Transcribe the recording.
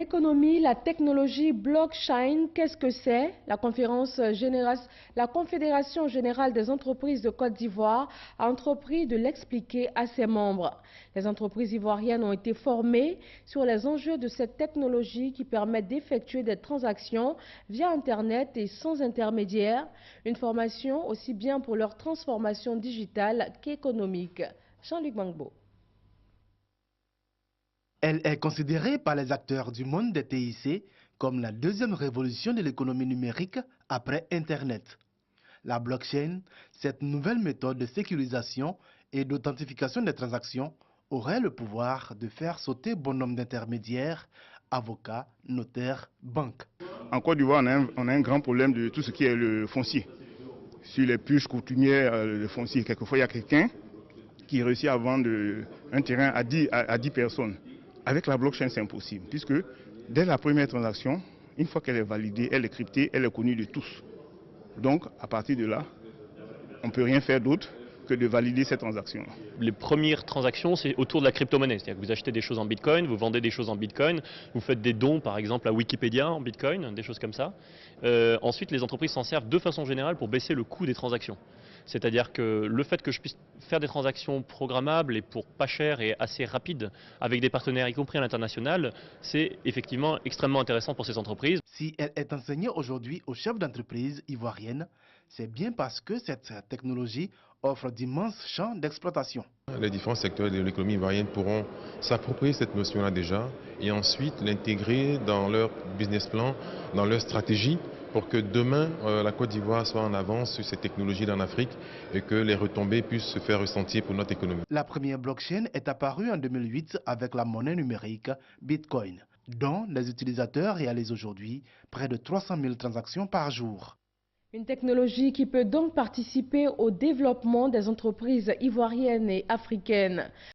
L'économie, la technologie, blockchain, qu'est-ce que c'est? La Confédération générale des entreprises de Côte d'Ivoire a entrepris de l'expliquer à ses membres. Les entreprises ivoiriennes ont été formées sur les enjeux de cette technologie qui permet d'effectuer des transactions via Internet et sans intermédiaire. Une formation aussi bien pour leur transformation digitale qu'économique. Jean-Luc Bangbo. Elle est considérée par les acteurs du monde des TIC comme la deuxième révolution de l'économie numérique après Internet. La blockchain, cette nouvelle méthode de sécurisation et d'authentification des transactions, aurait le pouvoir de faire sauter bon nombre d'intermédiaires, avocats, notaires, banques. En Côte d'Ivoire, on a un grand problème de tout ce qui est le foncier. Sur les puces coutumières, le foncier, quelquefois il y a quelqu'un qui réussit à vendre un terrain à 10 personnes. Avec la blockchain, c'est impossible, puisque dès la première transaction, une fois qu'elle est validée, elle est cryptée, elle est connue de tous. Donc, à partir de là, on ne peut rien faire d'autre que de valider cette transaction. Les premières transactions, c'est autour de la crypto-monnaie. C'est-à-dire que vous achetez des choses en Bitcoin, vous vendez des choses en Bitcoin, vous faites des dons, par exemple, à Wikipédia en Bitcoin, des choses comme ça. Ensuite, les entreprises s'en servent de façon générale pour baisser le coût des transactions. C'est-à-dire que le fait que je puisse faire des transactions programmables et pour pas cher et assez rapide avec des partenaires, y compris à l'international, c'est effectivement extrêmement intéressant pour ces entreprises. Si elle est enseignée aujourd'hui aux chefs d'entreprise ivoiriennes, c'est bien parce que cette technologie offre d'immenses champs d'exploitation. Les différents secteurs de l'économie ivoirienne pourront s'approprier cette notion-là déjà et ensuite l'intégrer dans leur business plan, dans leur stratégie, pour que demain, la Côte d'Ivoire soit en avance sur ces technologies en Afrique et que les retombées puissent se faire ressentir pour notre économie. La première blockchain est apparue en 2008 avec la monnaie numérique Bitcoin, dont les utilisateurs réalisent aujourd'hui près de 300 000 transactions par jour. Une technologie qui peut donc participer au développement des entreprises ivoiriennes et africaines.